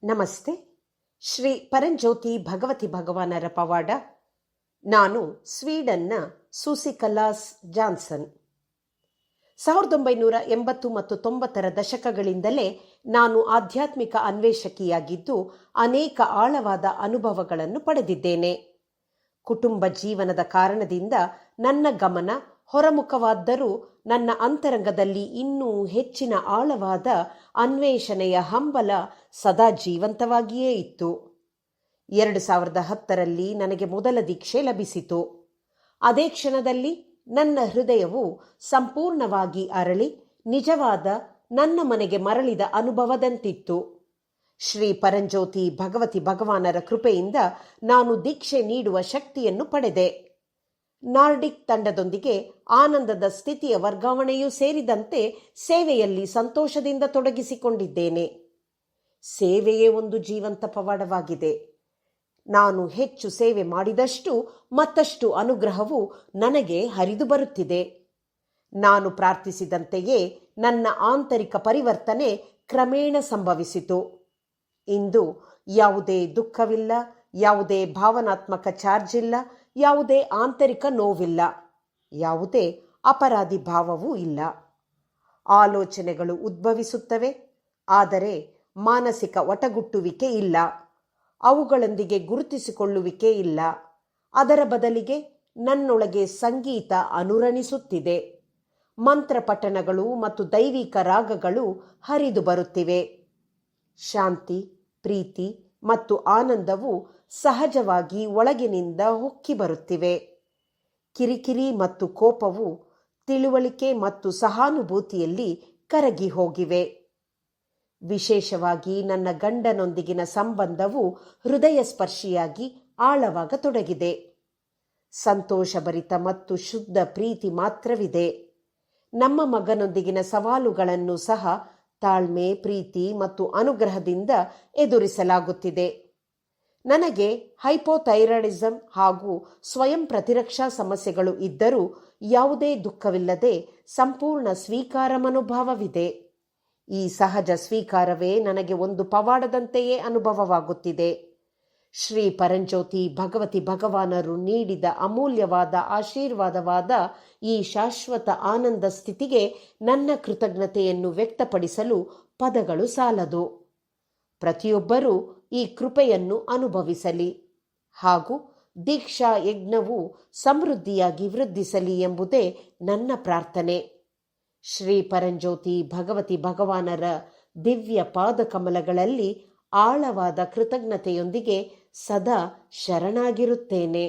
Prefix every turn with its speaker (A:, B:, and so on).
A: ನಮಸ್ತೆ. ಶ್ರೀ ಪರಂಜ್ಯೋತಿ ಭಗವತಿ ಭಗವಾನರ ಪವಾಡ. ನಾನು ಸ್ವೀಡನ್ನ ಸೂಸಿಕಲಾಸ್ ಜಾನ್ಸನ್. 1980 ಮತ್ತು 90ರ ದಶಕಗಳಿಂದಲೇ ನಾನು ಆಧ್ಯಾತ್ಮಿಕ ಅನ್ವೇಷಕಿಯಾಗಿದ್ದು ಅನೇಕ ಆಳವಾದ ಅನುಭವಗಳನ್ನು ಪಡೆದಿದ್ದೇನೆ. ಕುಟುಂಬ ಜೀವನದ ಕಾರಣದಿಂದ ನನ್ನ ಗಮನ ಹೊರಮುಖವಾದರೂ ನನ್ನ ಅಂತರಂಗದಲ್ಲಿ ಇನ್ನೂ ಹೆಚ್ಚಿನ ಆಳವಾದ ಅನ್ವೇಷಣೆಯ ಹಂಬಲ ಸದಾ ಜೀವಂತವಾಗಿಯೇ ಇತ್ತು. 2010ರಲ್ಲಿ ನನಗೆ ಮೊದಲ ದೀಕ್ಷೆ ಲಭಿಸಿತು. ಅದೇ ಕ್ಷಣದಲ್ಲಿ ನನ್ನ ಹೃದಯವು ಸಂಪೂರ್ಣವಾಗಿ ಅರಳಿ ನಿಜವಾದ ನನ್ನ ಮನೆಗೆ ಮರಳಿದ ಅನುಭವದಂತಿತ್ತು. ಶ್ರೀ ಪರಂಜ್ಯೋತಿ ಭಗವತಿ ಭಗವಾನರ ಕೃಪೆಯಿಂದ ನಾನು ದೀಕ್ಷೆ ನೀಡುವ ಶಕ್ತಿಯನ್ನು ಪಡೆದೆ. ನಾರ್ಡಿಕ್ ತಂಡದೊಂದಿಗೆ ಆನಂದದ ಸ್ಥಿತಿಯ ವರ್ಗಾವಣೆಯೂ ಸೇರಿದಂತೆ ಸೇವೆಯಲ್ಲಿ ಸಂತೋಷದಿಂದ ತೊಡಗಿಸಿಕೊಂಡಿದ್ದೇನೆ. ಸೇವೆಯೇ ಒಂದು ಜೀವಂತ ಪವಾಡವಾಗಿದೆ. ನಾನು ಹೆಚ್ಚು ಸೇವೆ ಮಾಡಿದಷ್ಟು ಮತ್ತಷ್ಟು ಅನುಗ್ರಹವು ನನಗೆ ಹರಿದು ಬರುತ್ತಿದೆ. ನಾನು ಪ್ರಾರ್ಥಿಸಿದಂತೆಯೇ ನನ್ನ ಆಂತರಿಕ ಪರಿವರ್ತನೆ ಕ್ರಮೇಣ ಸಂಭವಿಸಿತು. ಇಂದು ಯಾವುದೇ ದುಃಖವಿಲ್ಲ, ಯಾವುದೇ ಭಾವನಾತ್ಮಕ ಚಾರ್ಜ್ ಇಲ್ಲ, ಯಾವುದೇ ಆಂತರಿಕ ನೋವಿಲ್ಲ, ಯಾವುದೇ ಅಪರಾಧಿ ಭಾವವೂ ಇಲ್ಲ. ಆಲೋಚನೆಗಳು ಉದ್ಭವಿಸುತ್ತವೆ, ಆದರೆ ಮಾನಸಿಕ ಒಟಗುಟ್ಟುವಿಕೆ ಇಲ್ಲ. ಅವುಗಳೊಂದಿಗೆ ಗುರುತಿಸಿಕೊಳ್ಳುವಿಕೆ ಇಲ್ಲ. ಅದರ ಬದಲಿಗೆ ನನ್ನೊಳಗೆ ಸಂಗೀತ ಅನುರಣಿಸುತ್ತಿದೆ. ಮಂತ್ರ ಪಠಣಗಳು ಮತ್ತು ದೈವಿಕ ರಾಗಗಳು ಹರಿದು ಬರುತ್ತಿವೆ. ಶಾಂತಿ, ಪ್ರೀತಿ ಮತ್ತು ಆನಂದವು ಸಹಜವಾಗಿ ಒಳಗಿನಿಂದ ಹೊಕ್ಕಿ ಬರುತ್ತಿವೆ. ಕಿರಿಕಿರಿ ಮತ್ತು ಕೋಪವು ತಿಳುವಳಿಕೆ ಮತ್ತು ಸಹಾನುಭೂತಿಯಲ್ಲಿ ಕರಗಿ ಹೋಗಿವೆ. ವಿಶೇಷವಾಗಿ ನನ್ನ ಗಂಡನೊಂದಿಗಿನ ಸಂಬಂಧವು ಹೃದಯ ಸ್ಪರ್ಶಿಯಾಗಿ ಆಳವಾಗತೊಡಗಿದೆ. ಸಂತೋಷಭರಿತ ಮತ್ತು ಶುದ್ಧ ಪ್ರೀತಿ ಮಾತ್ರವಿದೆ. ನಮ್ಮ ಮಗನೊಂದಿಗಿನ ಸವಾಲುಗಳನ್ನು ಸಹ ತಾಳ್ಮೆ, ಪ್ರೀತಿ ಮತ್ತು ಅನುಗ್ರಹದಿಂದ ಎದುರಿಸಲಾಗುತ್ತಿದೆ. ನನಗೆ ಹೈಪೋಥೈರಾಯ್ಡಿಸಂ ಹಾಗೂ ಸ್ವಯಂ ಪ್ರತಿರಕ್ಷಾ ಸಮಸ್ಯೆಗಳು ಇದ್ದರೂ ಯಾವುದೇ ದುಃಖವಿಲ್ಲದೆ ಸಂಪೂರ್ಣ ಸ್ವೀಕಾರ ಮನೋಭಾವವಿದೆ. ಈ ಸಹಜ ಸ್ವೀಕಾರವೇ ನನಗೆ ಒಂದು ಪವಾಡದಂತೆಯೇ ಅನುಭವವಾಗುತ್ತಿದೆ. ಶ್ರೀ ಪರಂಜ್ಯೋತಿ ಭಗವತಿ ಭಗವಾನರು ನೀಡಿದ ಅಮೂಲ್ಯವಾದ ಆಶೀರ್ವಾದವಾದ ಈ ಶಾಶ್ವತ ಆನಂದ ಸ್ಥಿತಿಗೆ ನನ್ನ ಕೃತಜ್ಞತೆಯನ್ನು ವ್ಯಕ್ತಪಡಿಸಲು ಪದಗಳು ಸಾಲದು. ಪ್ರತಿಯೊಬ್ಬರೂ ಈ ಕೃಪೆಯನ್ನು ಅನುಭವಿಸಲಿ ಹಾಗೂ ದೀಕ್ಷಾ ಯಜ್ಞವು ಸಮೃದ್ಧಿಯಾಗಿ ವೃದ್ಧಿಸಲಿ ಎಂಬುದೇ ನನ್ನ ಪ್ರಾರ್ಥನೆ. ಶ್ರೀ ಪರಂಜ್ಯೋತಿ ಭಗವತಿ ಭಗವಾನರ ದಿವ್ಯ ಪಾದಕಮಲಗಳಲ್ಲಿ ಆಳವಾದ ಕೃತಜ್ಞತೆಯೊಂದಿಗೆ ಸದಾ ಶರಣಾಗಿರುತ್ತೇನೆ.